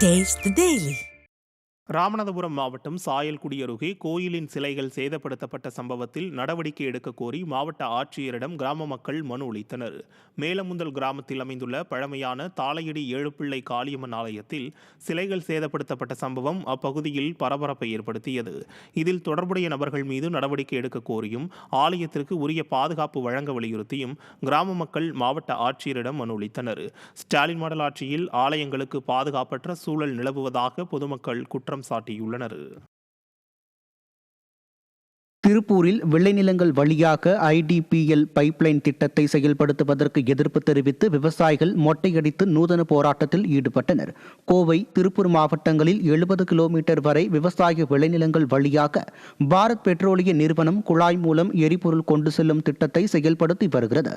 Taste the Daily. Ramanathapuram மாவட்டம் சாயல்குடி அருகே கோயிலின் சிலைகள் சேதப்படுத்தப்பட்ட சம்பவத்தில் நடவடிக்கை எடுக்க கோரி மாவட்ட ஆட்சியரிடம் கிராம மக்கள் மனு அளித்தனர். மேலமுந்தல் கிராமத்தில் அமைந்துள்ள பழமையான தாளையடி ஏழுப்பிள்ளை காளியம்மன் ஆலயத்தில் சிலைகள் சேதப்படுத்தப்பட்ட சம்பவம் அப்பகுதியில் பரபரப்பை ஏற்படுத்தியது. இதில் தொடர்புடைய நபர்கள் மீது நடவடிக்கை எடுக்க கோரியும் ஆலயத்திற்கு உரிய பாதுகாப்பு வழங்க வலியுறுத்தியும் கிராம மக்கள் மாவட்ட ஆட்சியரிடம் மனு அளித்தனர். ஸ்டாலின் மாடல் ஆட்சியில் ஆலயங்களுக்கு பாதுகாப்பற்ற சூழல் நிலவுவதாக பொதுமக்கள் குற்றம் சாட்டியுள்ளனர். திருப்பூரில் விளைநிலங்கள் வழியாக ஐடிபிஎல் பைப்லைன் திட்டத்தை செயல்படுத்துவதற்கு எதிர்ப்பு தெரிவித்து விவசாயிகள் மொட்டையடித்து நூதன போராட்டத்தில் ஈடுபட்டனர். கோவை, திருப்பூர் மாவட்டங்களில் 70 கிலோமீட்டர் வரை விவசாய விளைநிலங்கள் வழியாக பாரத் பெட்ரோலிய நிறுவனம் குழாய் மூலம் எரிபொருள் கொண்டு செல்லும் திட்டத்தை செயல்படுத்தி வருகிறது.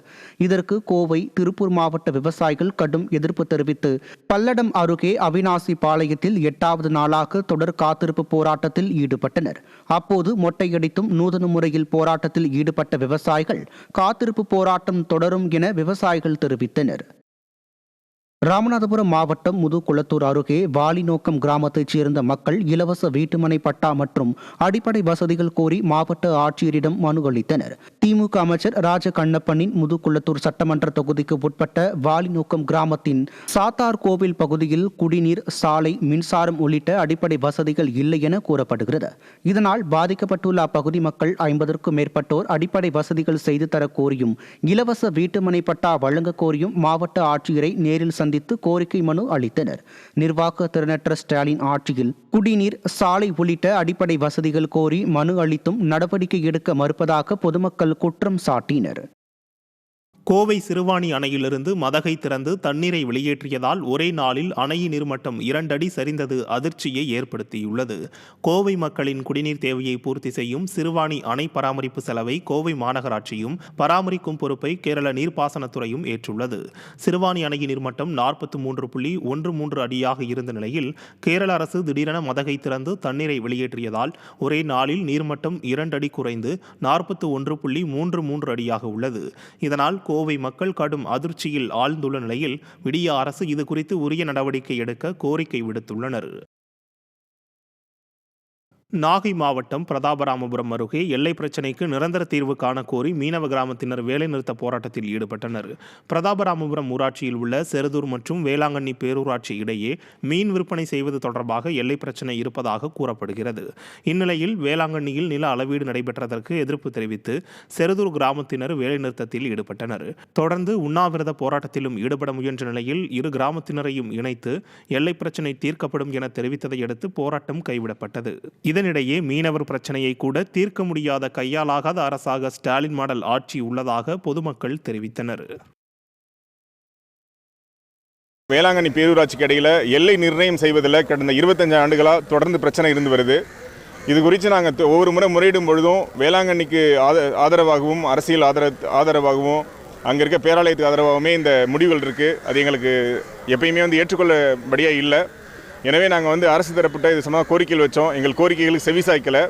இதற்கு கோவை, திருப்பூர் மாவட்ட விவசாயிகள் கடும் எதிர்ப்பு தெரிவித்து பல்லடம் அருகே அவினாசி பாளையத்தில் 8வது நாளாக தொடர் காத்திருப்பு போராட்டத்தில் ஈடுபட்டனர். அப்போது மொட்டையடித்தும் நூதன முறையில் போராட்டத்தில் ஈடுபட்ட விவசாயிகள் காத்திருப்பு போராட்டம் தொடரும் என விவசாயிகள் தெரிவித்தனர். ராமநாதபுரம் மாவட்டம் முதுகுளத்தூர் அருகே வாலிநோக்கம் கிராமத்தைச் சேர்ந்த மக்கள் இலவச வீட்டுமனை பட்டா மற்றும் அடிப்படை வசதிகள் கோரி மாவட்ட ஆட்சியரிடம் மனு அளித்தனர். திமுக அமைச்சர் ராஜ கண்ணப்பனின் முதுகுளத்தூர் சட்டமன்ற தொகுதிக்கு உட்பட்ட வாலிநோக்கம் கிராமத்தின் சாத்தார் கோவில் பகுதியில் குடிநீர், சாலை, மின்சாரம் உள்ளிட்ட அடிப்படை வசதிகள் இல்லை என கூறப்படுகிறது. இதனால் பாதிக்கப்பட்டுள்ள அப்பகுதி மக்கள் 50க்கும் மேற்பட்டோர் அடிப்படை வசதிகள் செய்து தர கோரியும் இலவச வீட்டுமனை பட்டா வழங்க கோரியும் மாவட்ட ஆட்சியரை நேரில் சந்தித்து கோரிக்கை மனு அளித்தனர். நிர்வாக திறனற்ற ஸ்டாலின் ஆட்சியில் குடிநீர், சாலை உள்ளிட்ட அடிப்படை வசதிகள் கோரி மனு அளித்தும் நடவடிக்கை எடுக்க மறுப்பதாக பொதுமக்கள் குற்றம் சாட்டினர். கோவை சிறுவாணி அணையிலிருந்து மதகை திறந்து தண்ணீரை வெளியேற்றியதால் ஒரே நாளில் அணையின் நீர்மட்டம் 2 அடி சரிந்தது அதிர்ச்சியை ஏற்படுத்தியுள்ளது. கோவை மக்களின் குடிநீர் தேவையை பூர்த்தி செய்யும் சிறுவாணி அணை பராமரிப்பு செலவை கோவை மாநகராட்சியும் பராமரிக்கும் பொறுப்பை கேரள நீர்ப்பாசனத்துறையும் ஏற்றுள்ளது. சிறுவாணி அணையின் நீர்மட்டம் 43.13 அடியாக இருந்த நிலையில் கேரள அரசு திடீரென மதகை திறந்து தண்ணீரை வெளியேற்றியதால் ஒரே நாளில் நீர்மட்டம் 2 அடி குறைந்து 41.33 அடியாக உள்ளது. இதனால் கோவை மக்கள் கடும் அதிர்ச்சியில் ஆழ்ந்துள்ள நிலையில் விடிய அரசு இது குறித்து உரிய நடவடிக்கை எடுக்க கோரிக்கை விடுத்துள்ளனர். நாகை மாவட்டம் பிரதாபராமபுரம் அருகே எல்லை பிரச்சினைக்கு நிரந்தர தீர்வு காண கோரி மீனவ கிராமத்தினர் வேலைநிறுத்த போராட்டத்தில் ஈடுபட்டனர். பிரதாபராமபுரம் ஊராட்சியில் உள்ள செருதூர் மற்றும் வேளாங்கண்ணி பேரூராட்சி இடையே மீன் விற்பனை செய்வது தொடர்பாக எல்லை பிரச்சினை இருப்பதாக கூறப்படுகிறது. இந்நிலையில் வேளாங்கண்ணியில் நில அளவீடு நடைபெற்றதற்கு எதிர்ப்பு தெரிவித்து செருதூர் கிராமத்தினர் வேலைநிறுத்தத்தில் ஈடுபட்டனர். தொடர்ந்து உண்ணாவிரத போராட்டத்திலும் ஈடுபட முயன்ற நிலையில் இரு கிராமத்தினரையும் இணைத்து எல்லை பிரச்சினை தீர்க்கப்படும் என தெரிவித்ததை அடுத்து போராட்டம் கைவிடப்பட்டது. இதனிடையே மீனவர் பிரச்சனையை கூட தீர்க்க முடியாத கையாலாகாத அரசாக ஸ்டாலின் மாடல் ஆட்சி உள்ளதாக பொதுமக்கள் தெரிவித்தனர். வேளாங்கண்ணி பேரூராட்சிக்கு இடையில எல்லை நிர்ணயம் செய்வதில் கடந்த 25 ஆண்டுகளாக தொடர்ந்து பிரச்சனை இருந்து வருது. இது குறித்து நாங்கள் ஒவ்வொரு முறை முறையிடும் பொழுதும் வேளாங்கண்ணிக்கு ஆதரவாகவும் அரசியல் ஆதரவாகவும் அங்கே இருக்க பேராலயத்துக்கு ஆதரவாகவுமே இந்த முடிவுகள் இருக்குது. அது எங்களுக்கு எப்பயுமே ஏற்றுக்கொள்ளபடியாக இல்லை. எனவே நாங்கள் அரசு தரப்பட்ட இது சம்பந்தமாக கோரிக்கைகள் வச்சோம். எங்கள் கோரிக்கைகளுக்கு செவிசாய்க்கலை.